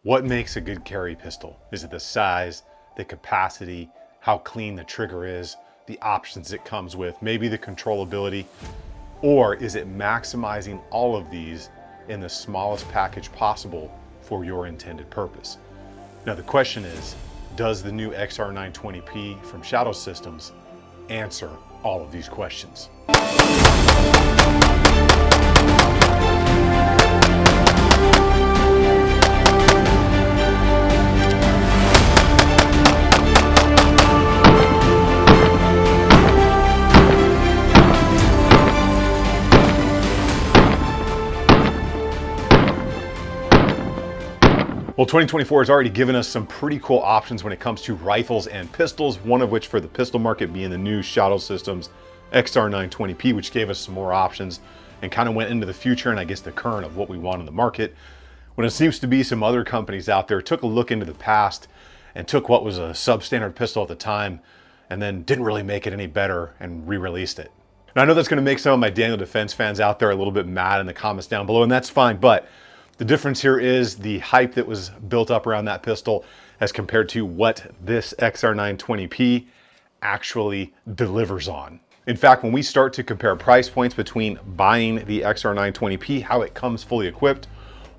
What makes a good carry pistol? Is it the size, the capacity, how clean the trigger is, the options it comes with, maybe the controllability? Or is it maximizing all of these in the smallest package possible for your intended purpose? Now the question is, does the new XR920P from Shadow Systems answer all of these questions? Well, 2024 has already given us some pretty cool options when it comes to rifles and pistols, one of which for the pistol market being the new Shadow Systems XR920P, which gave us some more options and kind of went into the future and I guess the current of what we want in the market. When it seems to be some other companies out there took a look into the past and took what was a substandard pistol at the time and then didn't really make it any better and re-released it. Now, I know that's going to make some of my Daniel Defense fans out there a little bit mad in the comments down below, and that's fine, but the difference here is the hype that was built up around that pistol as compared to what this XR920P actually delivers on. In fact, when we start to compare price points between buying the XR920P, how it comes fully equipped,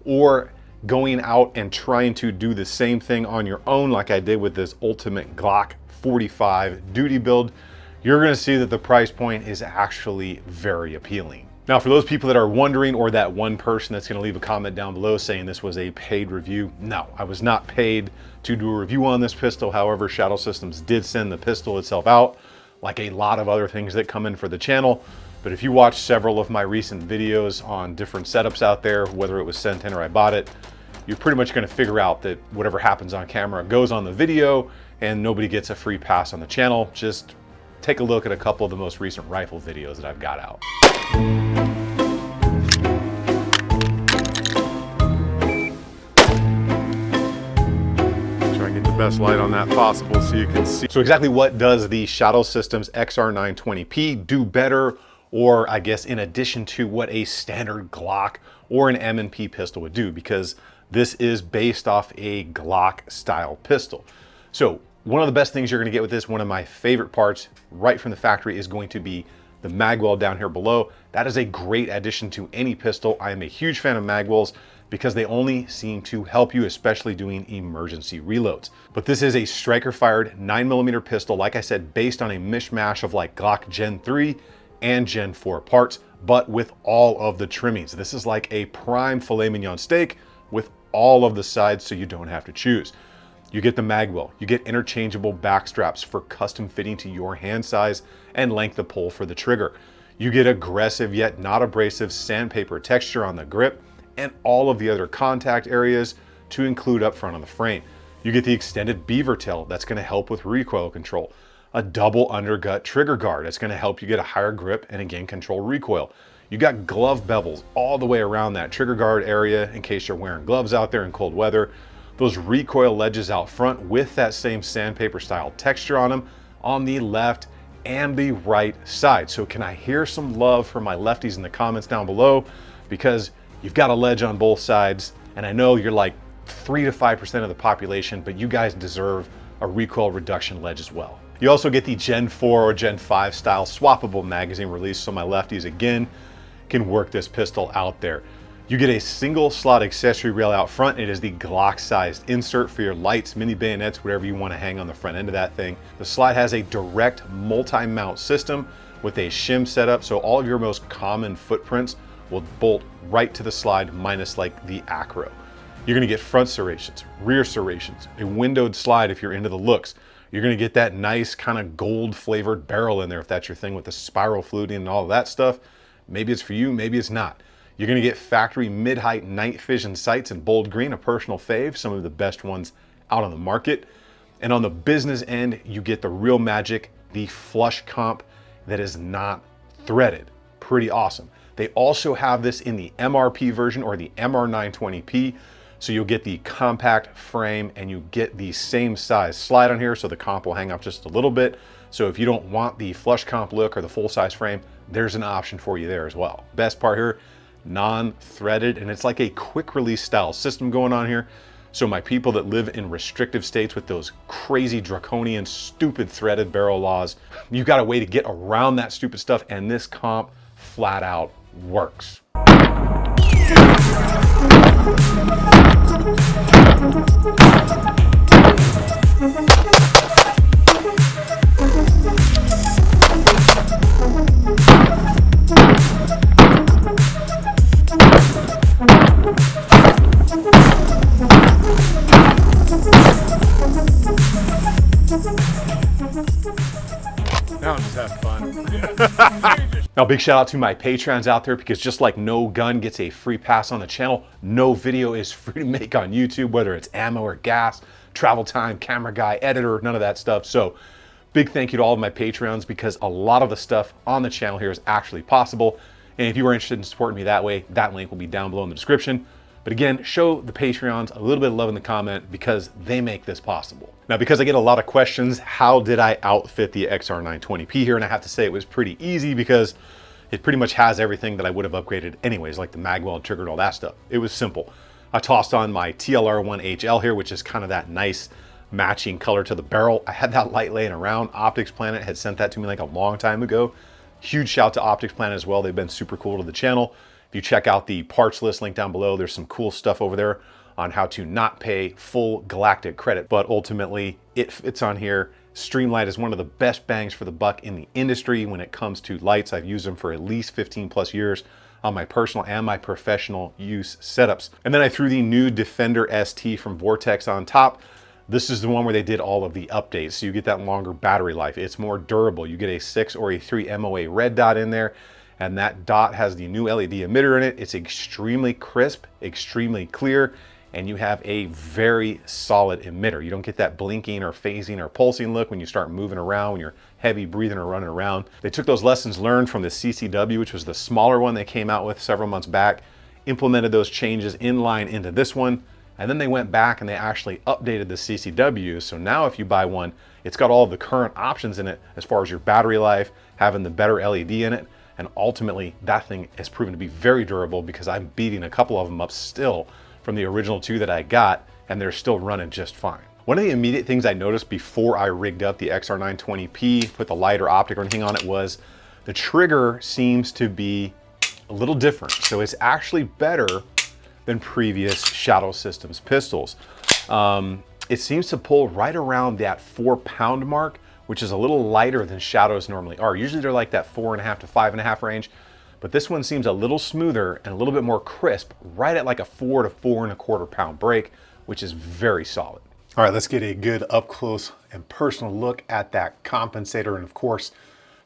or going out and trying to do the same thing on your own like I did with this Ultimate Glock 45 duty build, you're gonna see that the price point is actually very appealing. Now, for those people that are wondering, or that one person that's gonna leave a comment down below saying this was a paid review, no, I was not paid to do a review on this pistol. However, Shadow Systems did send the pistol itself out, like a lot of other things that come in for the channel. But if you watch several of my recent videos on different setups out there, whether it was sent in or I bought it, you're pretty much gonna figure out that whatever happens on camera goes on the video and nobody gets a free pass on the channel. Just take a look at a couple of the most recent rifle videos that I've got out. Try and get the best light on that possible so you can see. So exactly what does the Shadow Systems XR920P do better, or I guess in addition to what a standard Glock or an M&P pistol would do, because this is based off a Glock style pistol. So one of the best things you're gonna get with this, one of my favorite parts right from the factory, is going to be the magwell down here below. That is a great addition to any pistol. I am a huge fan of magwells because they only seem to help you, especially doing emergency reloads. But this is a striker fired 9mm pistol, like I said, based on a mishmash of like Glock Gen 3 and Gen 4 parts, but with all of the trimmings. This is like a prime filet mignon steak with all of the sides, so you don't have to choose. You get the magwell, you get interchangeable back straps for custom fitting to your hand size and length of pull for the trigger. You get aggressive yet not abrasive sandpaper texture on the grip and all of the other contact areas to include up front on the frame. You get the extended beaver tail that's gonna help with recoil control. A double undergut trigger guard that's gonna help you get a higher grip and again control recoil. You got glove bevels all the way around that trigger guard area in case you're wearing gloves out there in cold weather. Those recoil ledges out front with that same sandpaper style texture on them on the left and the right side. So can I hear some love from my lefties in the comments down below? Because you've got a ledge on both sides, and I know you're like 3 to 5% of the population, but you guys deserve a recoil reduction ledge as well. You also get the Gen 4 or Gen 5 style swappable magazine release, so my lefties again can work this pistol out there. You get a single slot accessory rail out front. It is the Glock sized insert for your lights, mini bayonets, whatever you want to hang on the front end of that thing. The slide has a direct multi-mount system with a shim setup, so all of your most common footprints will bolt right to the slide, minus like the acro. You're gonna get front serrations, rear serrations, a windowed slide if you're into the looks. You're gonna get that nice kind of gold flavored barrel in there if that's your thing, with the spiral fluting and all of that stuff. Maybe it's for you, maybe it's not. You're gonna get factory mid-height night vision sights in bold green, a personal fave, some of the best ones out on the market. And on the business end, you get the real magic, the flush comp that is not threaded. Pretty awesome. They also have this in the MRP version, or the MR920P. So you'll get the compact frame and you get the same size slide on here, so the comp will hang up just a little bit. So if you don't want the flush comp look or the full size frame, there's an option for you there as well. Best part here, non-threaded, and it's like a quick release style system going on here. So my people that live in restrictive states with those crazy draconian, stupid threaded barrel laws, you got a way to get around that stupid stuff, and this comp flat out works. Now just have fun. Now, big shout out to my Patreons out there, because just like no gun gets a free pass on the channel, no video is free to make on YouTube, whether it's ammo or gas, travel time, camera guy, editor, none of that stuff. So big thank you to all of my Patreons, because a lot of the stuff on the channel here is actually possible. And if you are interested in supporting me that way, that link will be down below in the description. But again, show the Patreons a little bit of love in the comment, because they make this possible. Now, because I get a lot of questions, how did I outfit the XR920P here? And I have to say it was pretty easy, because it pretty much has everything that I would have upgraded anyways, like the magwell, trigger, and all that stuff. It was simple. I tossed on my TLR1HL here, which is kind of that nice matching color to the barrel. I had that light laying around. Optics Planet had sent that to me like a long time ago. Huge shout to Optics Planet as well. They've been super cool to the channel. If you check out the parts list link down below, there's some cool stuff over there on how to not pay full galactic credit, but ultimately it fits on here. Streamlight is one of the best bangs for the buck in the industry when it comes to lights. I've used them for at least 15 plus years on my personal and my professional use setups. And then I threw the new Defender ST from Vortex on top. This is the one where they did all of the updates. So you get that longer battery life. It's more durable. You get a 6 or a 3 MOA red dot in there, and that dot has the new LED emitter in it. It's extremely crisp, extremely clear, and you have a very solid emitter. You don't get that blinking or phasing or pulsing look when you start moving around, when you're heavy breathing or running around. They took those lessons learned from the CCW, which was the smaller one they came out with several months back, implemented those changes in line into this one, and then they went back and they actually updated the CCW. So now if you buy one, it's got all of the current options in it as far as your battery life, having the better LED in it, and ultimately that thing has proven to be very durable, because I'm beating a couple of them up still from the original 2 that I got, and they're still running just fine. One of the immediate things I noticed before I rigged up the XR920P, put the light or optic or anything on it, was the trigger seems to be a little different. So it's actually better than previous Shadow Systems pistols. It seems to pull right around that 4-pound mark, which is a little lighter than Shadows normally are. Usually they're like that 4.5 to 5.5 range, but this one seems a little smoother and a little bit more crisp, right at like a 4 to 4.25 pound break, which is very solid. All right, let's get a good up close and personal look at that compensator, and of course,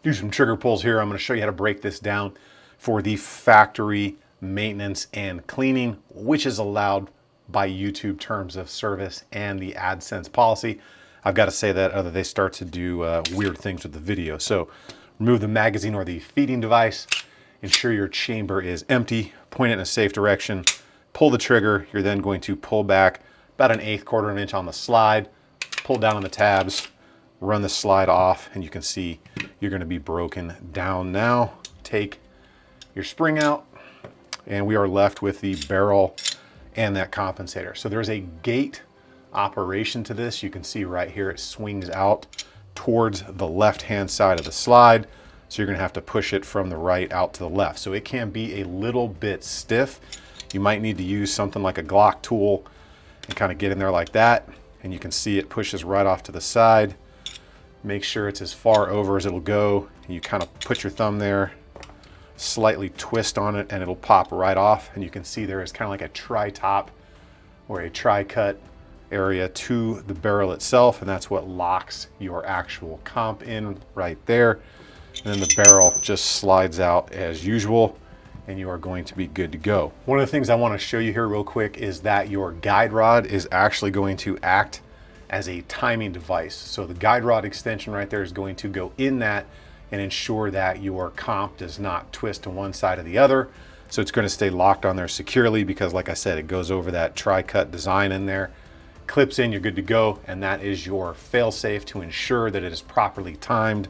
do some trigger pulls here. I'm gonna show you how to break this down for the factory maintenance and cleaning, which is allowed by YouTube terms of service and the AdSense policy. I've got to say that other they start to do weird things with the video. So remove the magazine or the feeding device, ensure your chamber is empty, point it in a safe direction, pull the trigger. You're then going to pull back about 1/8 of an inch on the slide, pull down on the tabs, run the slide off, and you can see you're going to be broken down now. Take your spring out, and we are left with the barrel and that compensator. So there's a gate operation to this. You can see right here it swings out towards the left-hand side of the slide. So you're gonna have to push it from the right out to the left. So it can be a little bit stiff. You might need to use something like a Glock tool and kind of get in there like that. And you can see it pushes right off to the side. Make sure it's as far over as it'll go. And you kind of put your thumb there, slightly twist on it, and it'll pop right off. And you can see there is kind of like a tri-top or a tri-cut area to the barrel itself, and that's what locks your actual comp in right there. And then the barrel just slides out as usual, and you are going to be good to go. One of the things I want to show you here real quick is that your guide rod is actually going to act as a timing device. So the guide rod extension right there is going to go in that and ensure that your comp does not twist to one side or the other. So it's going to stay locked on there securely, because like I said, it goes over that tri-cut design in there, clips in, you're good to go, and that is your fail-safe to ensure that it is properly timed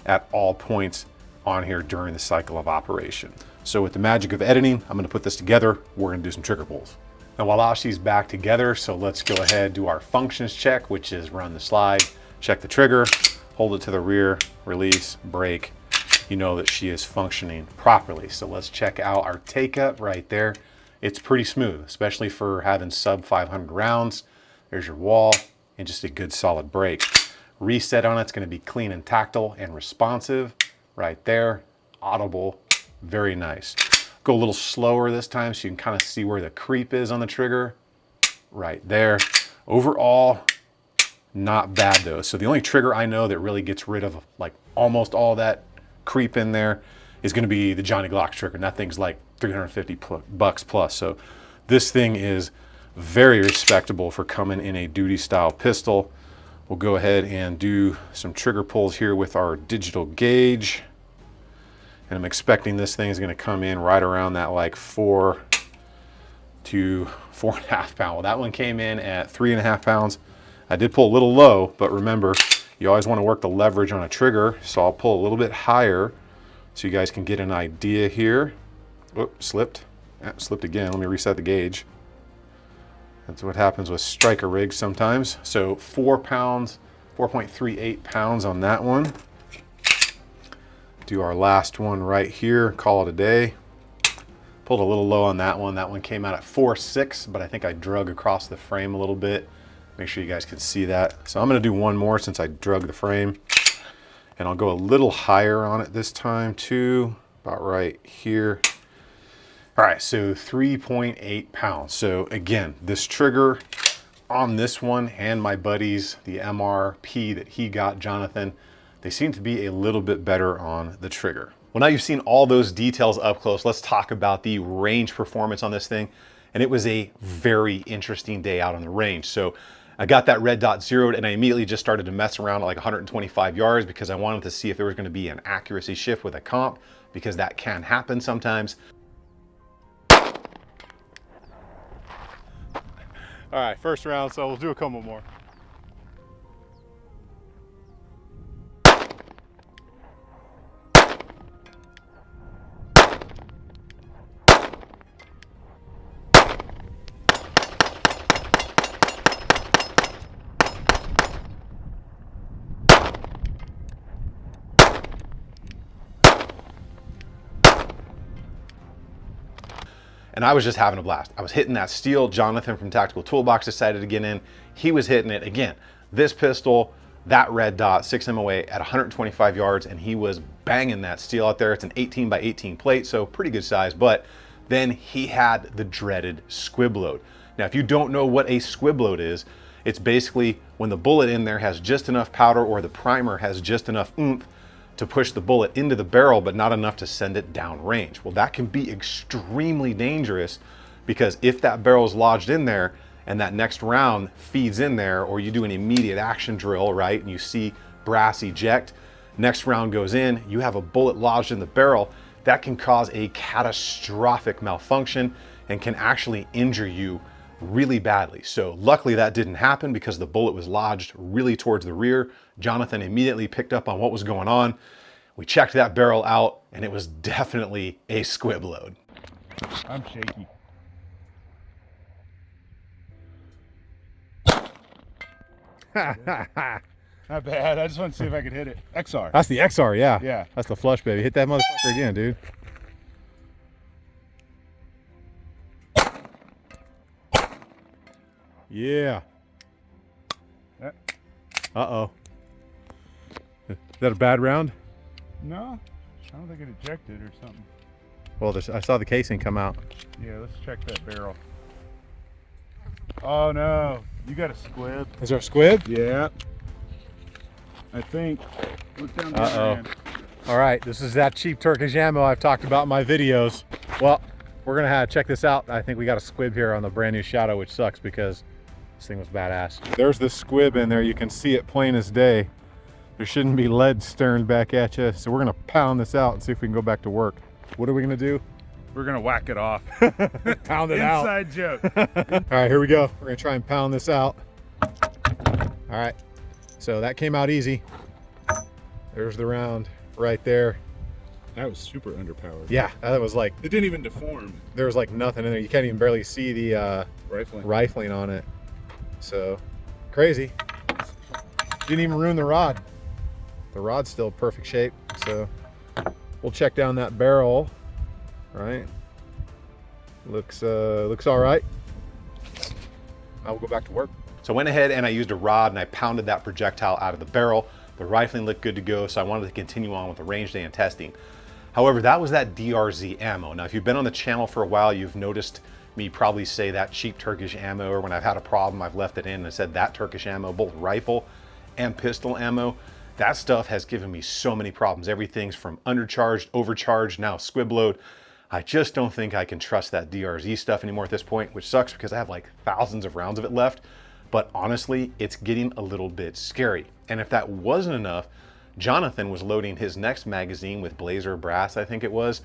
at all points on here during the cycle of operation. So with the magic of editing, I'm going to put this together. We're going to do some trigger pulls. Now while she's back together, so let's go ahead and do our functions check, which is run the slide, check the trigger, hold it to the rear, release, brake. You know that she is functioning properly. So let's check out our take up right there. It's pretty smooth, especially for having sub 500 rounds. There's your wall and just a good solid brake. Reset on it's going to be clean and tactile and responsive right there. Audible, very nice. Go a little slower this time so you can kind of see where the creep is on the trigger right there. Overall, not bad though. So the only trigger I know that really gets rid of like almost all that creep in there is going to be the Johnny Glock trigger, and that thing's like 350 bucks plus. So this thing is very respectable for coming in a duty style pistol. We'll go ahead and do some trigger pulls here with our digital gauge, and I'm expecting this thing is going to come in right around that like 4 to 4.5 pound. Well, that one came in at 3.5 pounds. I did pull a little low, but remember, you always want to work the leverage on a trigger, so I'll pull a little bit higher so you guys can get an idea here. Oh, slipped. Slipped again. Let me reset the gauge. That's what happens with striker rigs sometimes. So 4 pounds, 4.38 pounds on that one. Do our last one right here, call it a day. Pulled a little low on that one. That one came out at 4.6, but I think I drug across the frame a little bit. Make sure you guys can see that. So I'm gonna do one more since I drug the frame. And I'll go a little higher on it this time too, about right here. All right, so 3.8 pounds. So again, this trigger on this one and my buddies, the MRP that he got, Jonathan, they seem to be a little bit better on the trigger. Well, now you've seen all those details up close. Let's talk about the range performance on this thing. And it was a very interesting day out on the range. So I got that red dot zeroed and I immediately just started to mess around at like 125 yards because I wanted to see if there was going to be an accuracy shift with a comp, because that can happen sometimes. All right, first round, so we'll do a couple more. And I was just having a blast. I was hitting that steel. Jonathan from Tactical Toolbox decided to get in. He was hitting it again. This pistol, that red dot, 6 MOA at 125 yards, and he was banging that steel out there. It's an 18 by 18 plate, so pretty good size. But then he had the dreaded squib load. Now, if you don't know what a squib load is, it's basically when the bullet in there has just enough powder or the primer has just enough oomph to push the bullet into the barrel, but not enough to send it down range. Well, that can be extremely dangerous, because if that barrel is lodged in there and that next round feeds in there, or you do an immediate action drill, right, and you see brass eject, next round goes in, you have a bullet lodged in the barrel, that can cause a catastrophic malfunction and can actually injure you really badly. So luckily that didn't happen because the bullet was lodged really towards the rear. Jonathan immediately picked up on what was going on. We checked that barrel out and it was definitely a squib load. I'm shaky. Not bad. I just want to see if I could hit it. XR. That's the XR, yeah. Yeah. That's the flush, baby. Hit that motherfucker again, dude. Yeah. Uh-oh. Is that a bad round? No, I don't think it ejected or something. Well, I saw the casing come out. Yeah, let's check that barrel. Oh no, you got a squib. Is there a squib? Yeah. I think. Look down there. Uh-oh. All right, this is that cheap Turkish ammo I've talked about in my videos. Well, we're gonna check this out. I think we got a squib here on the brand new Shadow, which sucks because this thing was badass. There's the squib in there. You can see it plain as day. There shouldn't be lead stern back at you. So we're gonna pound this out and see if we can go back to work. What are we gonna do? We're gonna whack it off. Pound it out. Inside joke. All right, here we go. We're gonna try and pound this out. All right, so that came out easy. There's the round right there. That was super underpowered. Yeah, that was like, It didn't even deform. there was like nothing in there. You can't even barely see the rifling on it. So crazy. Didn't even ruin the rod. The rod's still perfect shape. So we'll check down that barrel. Right. Looks all right. I will go back to work. So I went ahead and I used a rod and I pounded that projectile out of the barrel. The rifling looked good to go, so I wanted to continue on with the range day and testing. However, that was that DRZ ammo. Now, if you've been on the channel for a while, you've noticed me probably say that cheap Turkish ammo, or when I've had a problem, I've left it in and said that Turkish ammo, both rifle and pistol ammo. That stuff has given me so many problems. Everything's from undercharged, overcharged, now squib load. I just don't think I can trust that DRZ stuff anymore at this point, which sucks because I have like thousands of rounds of it left. But honestly, it's getting a little bit scary. And if that wasn't enough, Jonathan was loading his next magazine with Blazer brass, I think it was,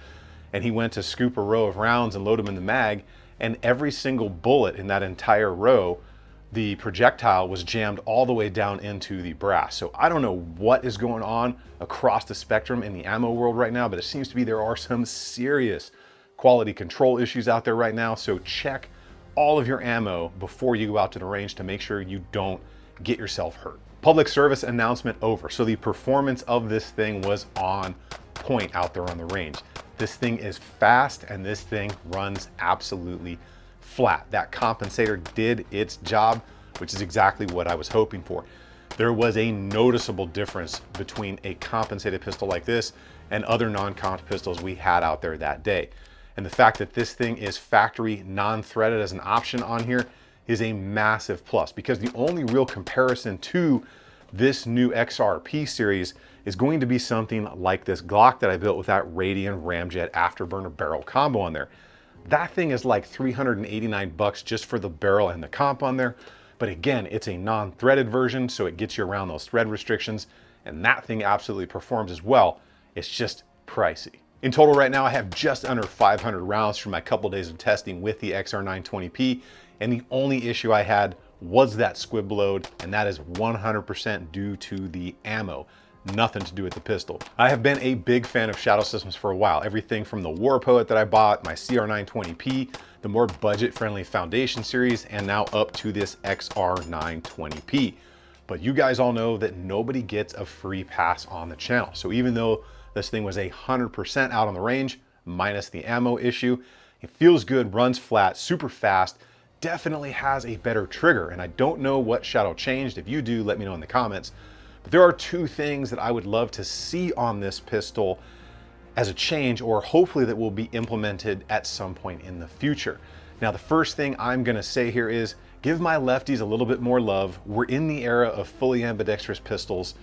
and he went to scoop a row of rounds and load them in the mag, and every single bullet in that entire row, the projectile was jammed all the way down into the brass. So I don't know what is going on across the spectrum in the ammo world right now, but it seems to be there are some serious quality control issues out there right now. So check all of your ammo before you go out to the range to make sure you don't get yourself hurt. Public service announcement over. So the performance of this thing was on point out there on the range. This thing is fast and this thing runs absolutely flat. That compensator did its job, which is exactly what I was hoping for. There was a noticeable difference between a compensated pistol like this and other non-comp pistols we had out there that day. And the fact that this thing is factory non-threaded as an option on here is a massive plus, because the only real comparison to this new XRP series is going to be something like this Glock that I built with that Radian Ramjet afterburner barrel combo on there. That thing is like 389 bucks just for the barrel and the comp on there. But again, it's a non-threaded version, so it gets you around those thread restrictions, and that thing absolutely performs as well. It's just pricey. In total right now, I have just under 500 rounds from my couple days of testing with the XR920P, and the only issue I had was that squib load, and that is 100% due to the ammo. Nothing to do with the pistol. I have been a big fan of Shadow Systems for a while. Everything from the War Poet that I bought, my CR920P, the more budget-friendly Foundation series, and now up to this XR920P. But you guys all know that nobody gets a free pass on the channel. So even though this thing was 100% out on the range, minus the ammo issue, it feels good, runs flat, super fast, definitely has a better trigger. And I don't know what Shadow changed. If you do, let me know in the comments. But there are two things that I would love to see on this pistol as a change, or hopefully that will be implemented at some point in the future. Now, the first thing I'm gonna say here is give my lefties a little bit more love. We're in the era of fully ambidextrous pistols.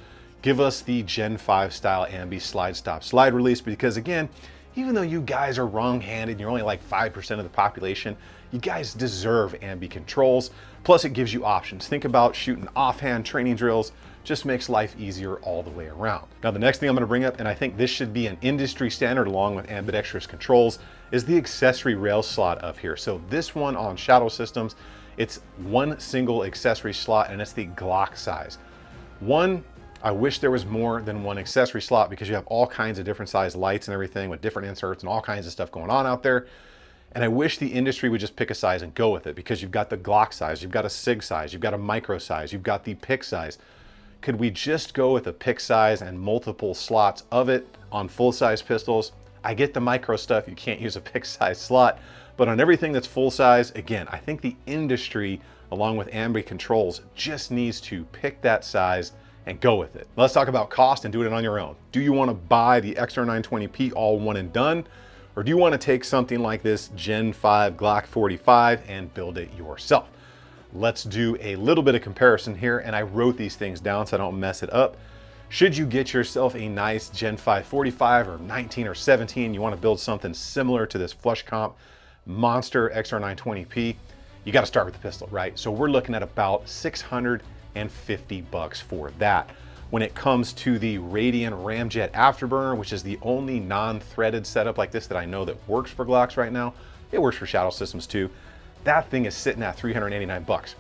Give us the Gen 5 style ambi slide stop slide release, because again, even though you guys are wrong-handed and you're only like 5% of the population, you guys deserve ambi controls. Plus it gives you options. Think about shooting offhand training drills, just makes life easier all the way around. Now the next thing I'm gonna bring up, and I think this should be an industry standard along with ambidextrous controls, is the accessory rail slot up here. So this one on Shadow Systems, it's one single accessory slot and it's the Glock size. I wish there was more than one accessory slot, because you have all kinds of different size lights and everything with different inserts and all kinds of stuff going on out there. And I wish the industry would just pick a size and go with it, because you've got the Glock size, you've got a SIG size, you've got a micro size, you've got the pick size. Could we just go with a pick size and multiple slots of it on full size pistols? I get the micro stuff, you can't use a pick size slot, but on everything that's full size, again, I think the industry, along with ambi controls, just needs to pick that size and go with it. Let's talk about cost and do it on your own. Do you want to buy the XR920P all one and done? Or do you want to take something like this Gen 5 Glock 45 and build it yourself? Let's do a little bit of comparison here, and I wrote these things down so I don't mess it up. Should you get yourself a nice Gen 5 45 or 19 or 17, you want to build something similar to this flush comp monster XR920P, you got to start with the pistol, right? So we're looking at about 650 bucks for that. When it comes to the Radian Ramjet Afterburner, which is the only non-threaded setup like this that I know that works for Glocks right now, it works for Shadow Systems too, that thing is sitting at 389 bucks.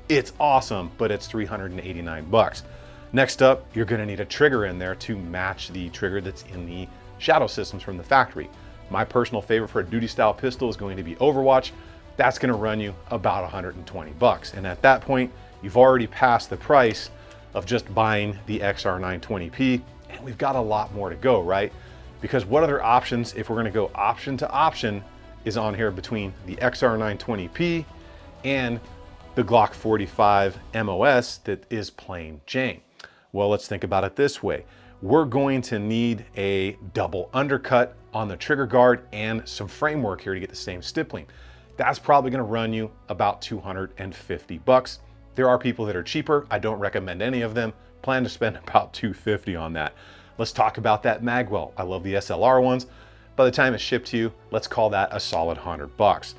It's awesome, but it's 389 bucks. Next up, you're gonna need a trigger in there to match the trigger that's in the Shadow Systems from the factory. My personal favorite for a duty style pistol is going to be Overwatch. That's gonna run you about 120 bucks. And at that point, you've already passed the price of just buying the XR920P, and we've got a lot more to go, right? Because what other options, if we're gonna go option to option, is on here between the XR920P and the Glock 45 MOS that is plain Jane? Well, let's think about it this way. We're going to need a double undercut on the trigger guard and some framework here to get the same stippling. That's probably gonna run you about 250 bucks. There are people that are cheaper. I don't recommend any of them. Plan to spend about 250 on that. Let's talk about that magwell. I love the SLR ones. By the time it's shipped to you, let's call that a solid 100 bucks.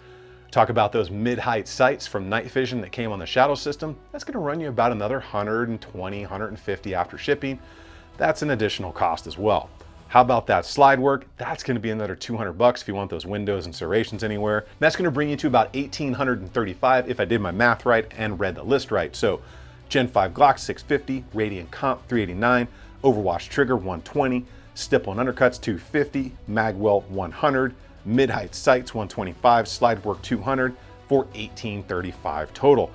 Talk about those mid-height sights from Night Vision that came on the Shadow system. That's gonna run you about another 120, 150 after shipping. That's an additional cost as well. How about that slide work? That's gonna be another 200 bucks if you want those windows and serrations anywhere. That's gonna bring you to about 1,835 if I did my math right and read the list right. So Gen 5 Glock 650, Radiant Comp 389, Overwatch Trigger 120, Stipple and Undercuts 250, Magwell 100, Mid-Height Sights 125, Slide Work 200 for 1,835 total.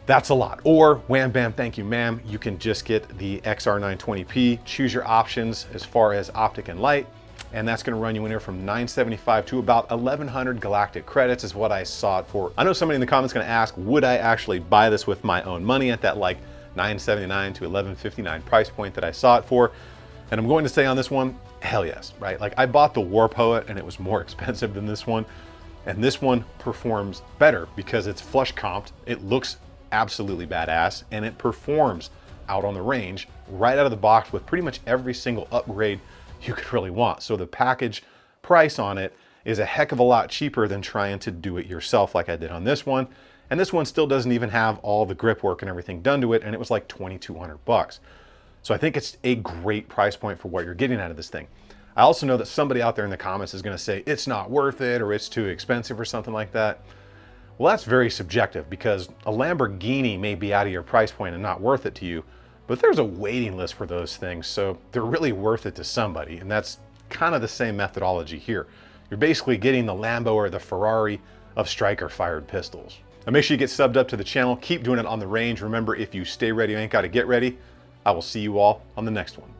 That's a lot. Or wham bam, thank you ma'am, you can just get the XR920P, choose your options as far as optic and light, and that's gonna run you anywhere from 975 to about 1,100 galactic credits is what I saw it for. I know somebody in the comments gonna ask, would I actually buy this with my own money at that like 979 to 1159 price point that I saw it for? And I'm going to say on this one, hell yes, right? Like I bought the War Poet and it was more expensive than this one. And this one performs better because it's flush comped. It looks absolutely badass and it performs out on the range right out of the box with pretty much every single upgrade you could really want. So the package price on it is a heck of a lot cheaper than trying to do it yourself like I did on this one. And this one still doesn't even have all the grip work and everything done to it, and it was like 2,200 bucks. So I think it's a great price point for what you're getting out of this thing. I also know that somebody out there in the comments is gonna say it's not worth it or it's too expensive or something like that. Well, that's very subjective because a Lamborghini may be out of your price point and not worth it to you, but there's a waiting list for those things, so they're really worth it to somebody, and that's kind of the same methodology here. You're basically getting the Lambo or the Ferrari of striker-fired pistols. Now make sure you get subbed up to the channel. Keep doing it on the range. Remember, if you stay ready, you ain't got to get ready. I will see you all on the next one.